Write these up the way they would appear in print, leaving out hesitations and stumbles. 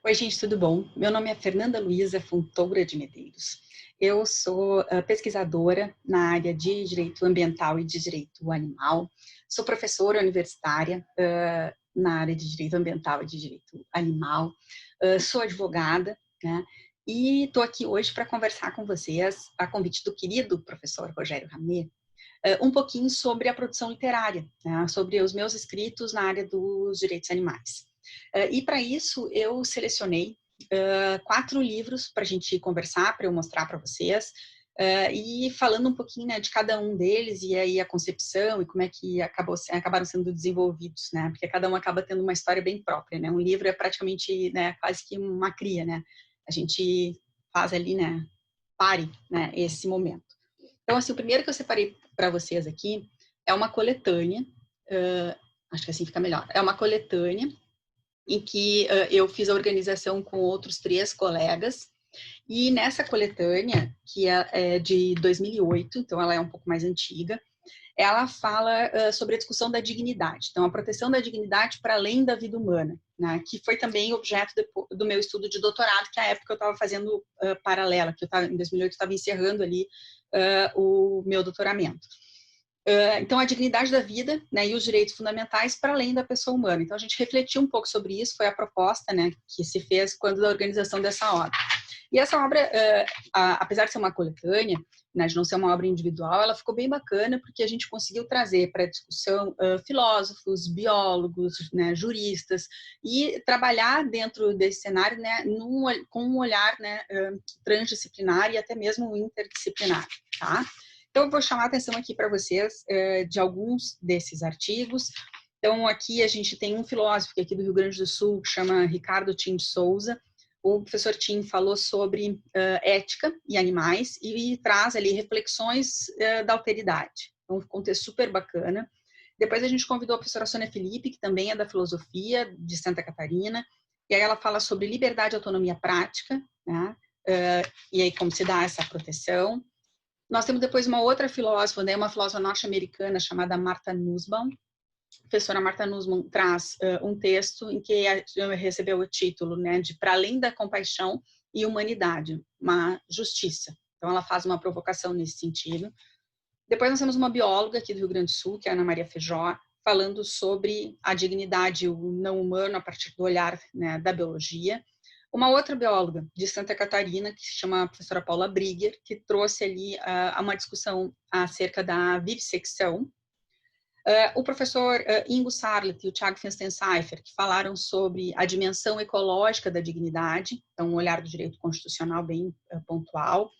Oi, gente, tudo bom? Meu nome é Fernanda Luiza Fontoura de Medeiros. Eu sou pesquisadora na área de Direito Ambiental e de Direito Animal. Sou professora universitária na área de Direito Ambiental e de Direito Animal. Sou advogada, né? E estou aqui hoje para conversar com vocês, a convite do querido professor Rogério Ramê, um pouquinho sobre a produção literária, né? Sobre os meus escritos na área dos direitos animais. E para isso eu selecionei 4 livros para a gente conversar, para eu mostrar para vocês, e falando um pouquinho, né, de cada um deles e aí a concepção e como é que acabaram sendo desenvolvidos, né? Porque cada um acaba tendo uma história bem própria, né? Um livro é praticamente, né, quase que uma cria, né? A gente faz ali, né, pare, né, esse momento. Então, assim, o primeiro que eu separei para vocês aqui é uma coletânea, acho que assim fica melhor, é uma coletânea em que eu fiz a organização com outros 3 colegas, e nessa coletânea, que é de 2008, então ela é um pouco mais antiga, ela fala sobre a discussão da dignidade, então a proteção da dignidade para além da vida humana, né, que foi também objeto do meu estudo de doutorado, que à época eu estava fazendo paralela, que em 2008 eu estava encerrando ali o meu doutoramento. Então, a dignidade da vida, né, e os direitos fundamentais para além da pessoa humana. Então, a gente refletiu um pouco sobre isso, foi a proposta, né, que se fez quando da organização dessa obra. E essa obra, apesar de ser uma coletânea, né, de não ser uma obra individual, ela ficou bem bacana porque a gente conseguiu trazer para a discussão filósofos, biólogos, né, juristas, e trabalhar dentro desse cenário, né, com um olhar, né, transdisciplinar e até mesmo interdisciplinar, tá? Então, eu vou chamar a atenção aqui para vocês de alguns desses artigos. Então, aqui a gente tem um filósofo aqui do Rio Grande do Sul, que chama Ricardo Tim de Souza. O professor Tim falou sobre ética e animais e traz ali reflexões da alteridade. Então, um contexto super bacana. Depois a gente convidou a professora Sônia Felipe, que também é da filosofia de Santa Catarina, e aí ela fala sobre liberdade e autonomia prática, né? E aí como se dá essa proteção. Nós temos depois uma outra filósofa, né, uma filósofa norte-americana chamada Martha Nussbaum. A professora Martha Nussbaum traz um texto em que recebeu o título, né, de Para Além da Compaixão e Humanidade, uma justiça. Então, ela faz uma provocação nesse sentido. Depois nós temos uma bióloga aqui do Rio Grande do Sul, que é a Ana Maria Feijó, falando sobre a dignidade, o não humano a partir do olhar, né, da biologia. Uma outra bióloga de Santa Catarina, que se chama a professora Paula Brigger, que trouxe ali uma discussão acerca da vivissecção. O professor Ingo Sarlet e o Thiago Fenstenseifer, que falaram sobre a dimensão ecológica da dignidade, então um olhar do direito constitucional bem pontual.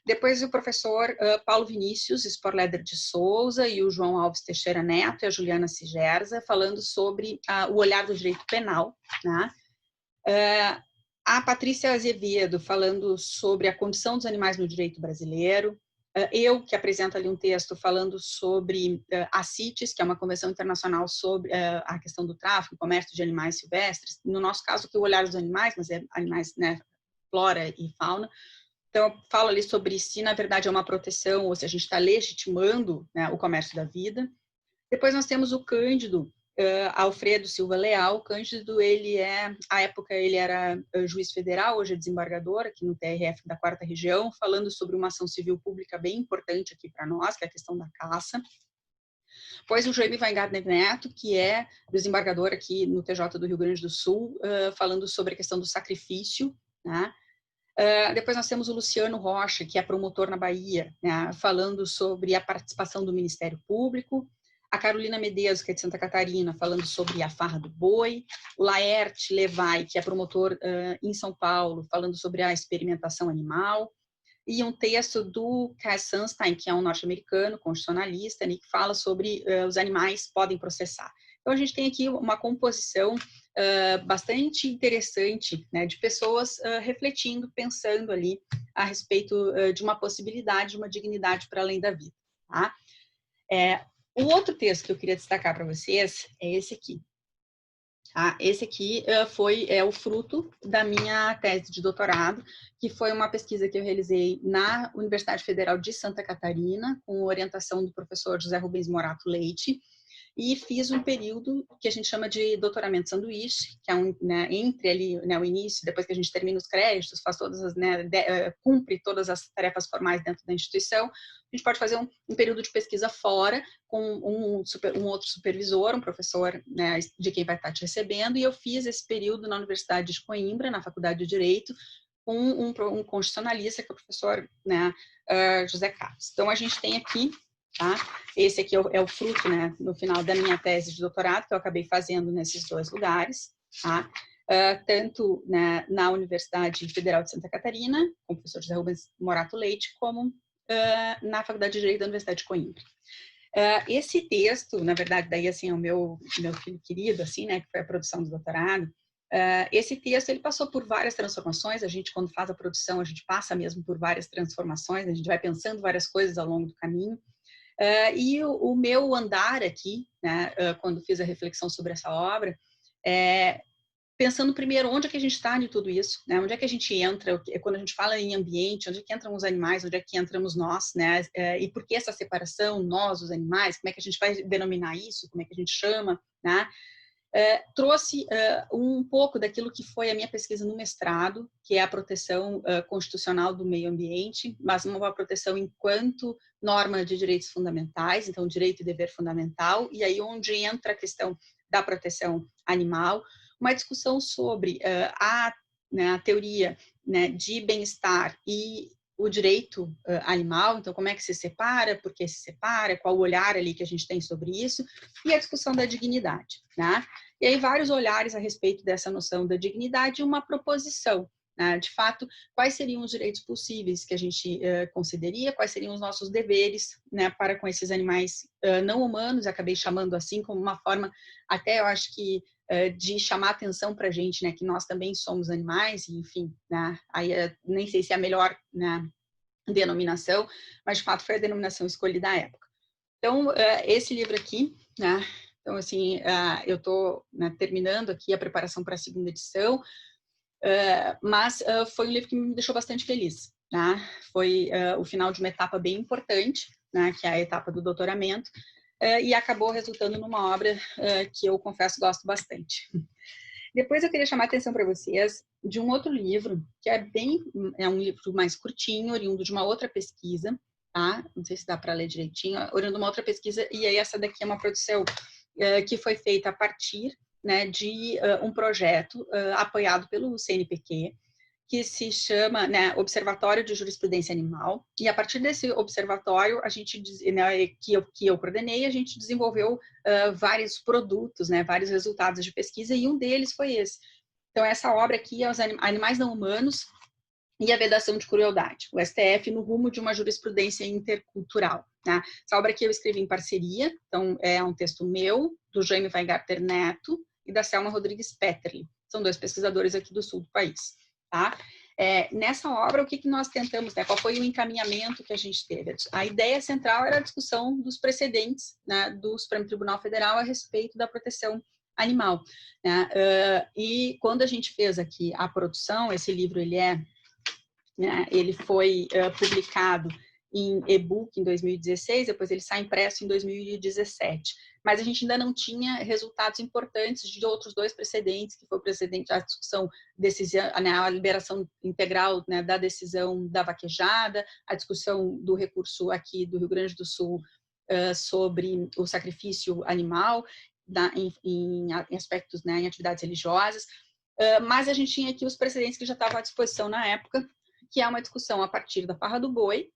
Depois o professor Paulo Vinícius Sporleder de Souza e o João Alves Teixeira Neto e a Juliana Sigerza, falando sobre o olhar do direito penal, né? A Patrícia Azevedo falando sobre a condição dos animais no direito brasileiro. Eu, que apresento ali um texto falando sobre a CITES, que é uma convenção internacional sobre a questão do tráfico e comércio de animais silvestres. No nosso caso, aqui o olhar dos animais, mas é animais, né, flora e fauna. Então, eu falo ali sobre se, na verdade, é uma proteção ou se a gente está legitimando, né, o comércio da vida. Depois nós temos o Cândido, Alfredo Silva Leal. O Cândido, à época, ele era juiz federal, hoje é desembargador aqui no TRF da 4ª Região, falando sobre uma ação civil pública bem importante aqui para nós, que é a questão da caça. Depois o Jaime Weingartner Neto, que é desembargador aqui no TJ do Rio Grande do Sul, falando sobre a questão do sacrifício, né? Depois nós temos o Luciano Rocha, que é promotor na Bahia, né, falando sobre a participação do Ministério Público. A Carolina Medeiros, que é de Santa Catarina, falando sobre a farra do boi. O Laerte Levai, que é promotor em São Paulo, falando sobre a experimentação animal. E um texto do Cass Sunstein, que é um norte-americano, constitucionalista, né, que fala sobre os animais podem processar. Então, a gente tem aqui uma composição bastante interessante, né, de pessoas refletindo, pensando ali a respeito de uma possibilidade, de uma dignidade para além da vida. Tá? O outro texto que eu queria destacar para vocês é esse aqui. Tá? Esse aqui é o fruto da minha tese de doutorado, que foi uma pesquisa que eu realizei na Universidade Federal de Santa Catarina, com orientação do professor José Rubens Morato Leite, e fiz um período que a gente chama de doutoramento sanduíche, que é né, entre ali, né, o início, depois que a gente termina os créditos, faz todas as, né, cumpre todas as tarefas formais dentro da instituição, a gente pode fazer um período de pesquisa fora, com um outro supervisor, um professor, né, de quem vai estar te recebendo, e eu fiz esse período na Universidade de Coimbra, na Faculdade de Direito, com um constitucionalista, que é o professor, né, José Carlos. Então, a gente tem aqui, tá? Esse aqui é o fruto, né, no final da minha tese de doutorado, que eu acabei fazendo nesses dois lugares, tá? Tanto, né, na Universidade Federal de Santa Catarina, com o professor José Rubens Morato Leite, como na Faculdade de Direito da Universidade de Coimbra. Esse texto, na verdade, daí, assim, é o meu filho querido, assim, né, que foi a produção do doutorado. Esse texto, ele passou por várias transformações. A gente, quando faz a produção, a gente passa mesmo por várias transformações, a gente vai pensando várias coisas ao longo do caminho. E o meu andar aqui, né, quando fiz a reflexão sobre essa obra, pensando primeiro onde é que a gente está de tudo isso, né? Onde é que a gente entra, quando a gente fala em ambiente, onde é que entram os animais, onde é que entramos nós, né? E por que essa separação, nós, os animais, como é que a gente vai denominar isso, como é que a gente chama, né? Trouxe um pouco daquilo que foi a minha pesquisa no mestrado, que é a proteção constitucional do meio ambiente, mas uma proteção enquanto norma de direitos fundamentais, então direito e dever fundamental, e aí onde entra a questão da proteção animal, uma discussão sobre né, a teoria, né, de bem-estar e o direito animal, então como é que se separa, por que se separa, qual o olhar ali que a gente tem sobre isso, e a discussão da dignidade, né? E aí vários olhares a respeito dessa noção da dignidade e uma proposição, né? De fato, quais seriam os direitos possíveis que a gente consideraria, quais seriam os nossos deveres, né, para com esses animais não humanos, acabei chamando assim como uma forma, até eu acho que de chamar atenção para a gente, né, que nós também somos animais, enfim, né, aí nem sei se é a melhor, né, denominação, mas de fato foi a denominação escolhida à época. Então, esse livro aqui, né, então assim, eu estou, né, terminando aqui a preparação para a segunda edição, mas foi um livro que me deixou bastante feliz, né, foi o final de uma etapa bem importante, né, que é a etapa do doutoramento, e acabou resultando numa obra que eu confesso gosto bastante. Depois eu queria chamar a atenção para vocês de um outro livro, que é um livro mais curtinho, oriundo de uma outra pesquisa, tá? Não sei se dá para ler direitinho, oriundo de uma outra pesquisa, e aí essa daqui é uma produção que foi feita a partir, né, de um projeto apoiado pelo CNPq, que se chama, né, Observatório de Jurisprudência Animal, e a partir desse observatório, a gente, né, que eu coordenei, a gente desenvolveu vários produtos, né, vários resultados de pesquisa, e um deles foi esse. Então, essa obra aqui é Os Animais Não Humanos e a Vedação de Crueldade, o STF no rumo de uma jurisprudência intercultural. Né? Essa obra aqui eu escrevi em parceria, então é um texto meu, do Jaime Weingarter Neto e da Selma Rodrigues Petterli, são dois pesquisadores aqui do sul do país. Tá? Nessa obra, o que nós tentamos, né? Qual foi o encaminhamento que a gente teve? A ideia central era a discussão dos precedentes, né, do Supremo Tribunal Federal a respeito da proteção animal. Né? E quando a gente fez aqui a produção, esse livro ele foi publicado em e-book em 2016, depois ele sai impresso em 2017. Mas a gente ainda não tinha resultados importantes de outros dois precedentes, que foi o precedente da discussão, né, a liberação integral, né, da decisão da vaquejada, a discussão do recurso aqui do Rio Grande do Sul sobre o sacrifício animal, em aspectos, né, em atividades religiosas, mas a gente tinha aqui os precedentes que já estavam à disposição na época, que é uma discussão a partir da farra do boi,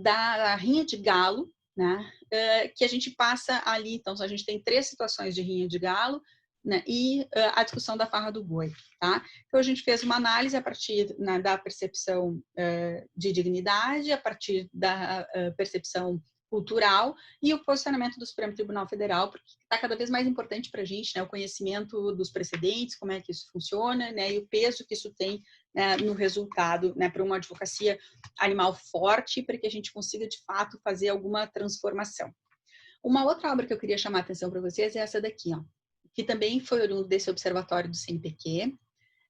da rinha de galo, né, que a gente passa ali, então a gente tem 3 situações de rinha de galo, né, e a discussão da farra do boi, tá? Então a gente fez uma análise a partir, né, da percepção de dignidade, a partir da percepção cultural e o posicionamento do Supremo Tribunal Federal, porque está cada vez mais importante para a gente, né, o conhecimento dos precedentes, como é que isso funciona, né, e o peso que isso tem, né, no resultado, né, para uma advocacia animal forte, para que a gente consiga, de fato, fazer alguma transformação. Uma outra obra que eu queria chamar a atenção para vocês é essa daqui, ó, que também foi oriundo desse observatório do CNPq.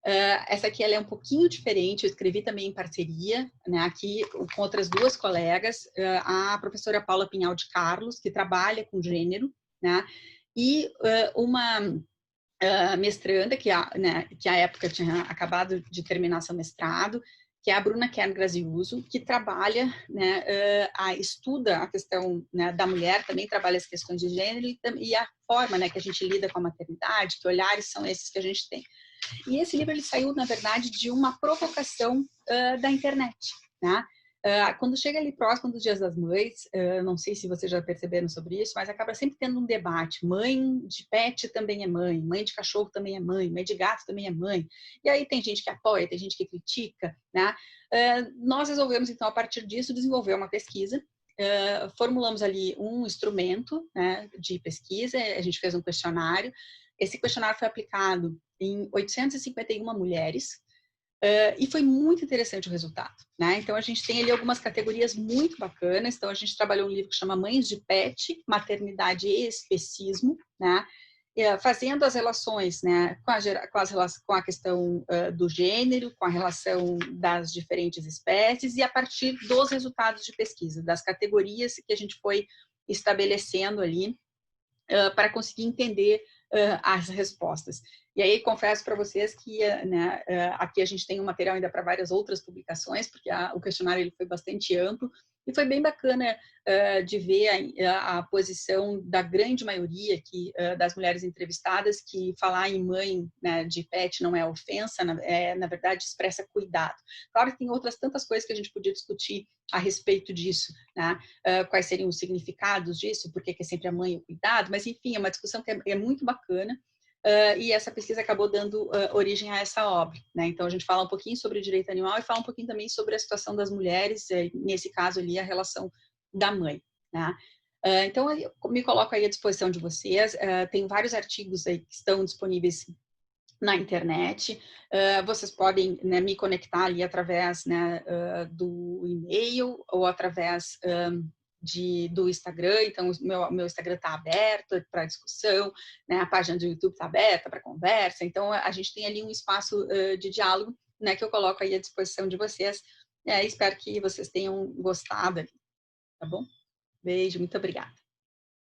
Essa aqui ela é um pouquinho diferente, eu escrevi também em parceria, né, aqui com outras 2 colegas, a professora Paula Pinhal de Carlos, que trabalha com gênero, né? E uma mestranda, que à época tinha acabado de terminar seu mestrado, que é a Bruna Kern Graziuso, que trabalha, né, estuda a questão, né, da mulher, também trabalha as questões de gênero e a forma, né, que a gente lida com a maternidade, que olhares são esses que a gente tem. E esse livro ele saiu, na verdade, de uma provocação da internet, né? Quando chega ali próximo dos Dias das Mães, não sei se vocês já perceberam sobre isso, mas acaba sempre tendo um debate. Mãe de pet também é mãe de cachorro também é mãe de gato também é mãe. E aí tem gente que apoia, tem gente que critica, né? Nós resolvemos, então, a partir disso, desenvolver uma pesquisa. Formulamos ali um instrumento, né, de pesquisa, a gente fez um questionário. Esse questionário foi aplicado em 851 mulheres, e foi muito interessante o resultado, né? Então, a gente tem ali algumas categorias muito bacanas. Então, a gente trabalhou um livro que chama Mães de Pet, Maternidade e Especismo, né? Fazendo as relações, né, com a questão do gênero, com a relação das diferentes espécies e a partir dos resultados de pesquisa, das categorias que a gente foi estabelecendo ali para conseguir entender as respostas. E aí, confesso para vocês que né, aqui a gente tem um material ainda para várias outras publicações, porque o questionário ele foi bastante amplo, e foi bem bacana de ver a posição da grande maioria das mulheres entrevistadas, que falar em mãe, né, de pet não é ofensa, na verdade expressa cuidado. Claro que tem outras tantas coisas que a gente podia discutir a respeito disso, né? Quais seriam os significados disso, por que é sempre a mãe o cuidado, mas enfim, é uma discussão que é muito bacana. E essa pesquisa acabou dando origem a essa obra, né? Então, a gente fala um pouquinho sobre o direito animal e fala um pouquinho também sobre a situação das mulheres, nesse caso ali, a relação da mãe, né? Então, eu me coloco aí à disposição de vocês. Tem vários artigos aí que estão disponíveis na internet. Vocês podem, né, me conectar ali através, né, do e-mail ou através do Instagram. Então, o meu Instagram está aberto para discussão, né? A página do YouTube está aberta para conversa. Então, a gente tem ali um espaço de diálogo, né, que eu coloco aí à disposição de vocês. Espero que vocês tenham gostado, tá bom? Beijo, muito obrigada.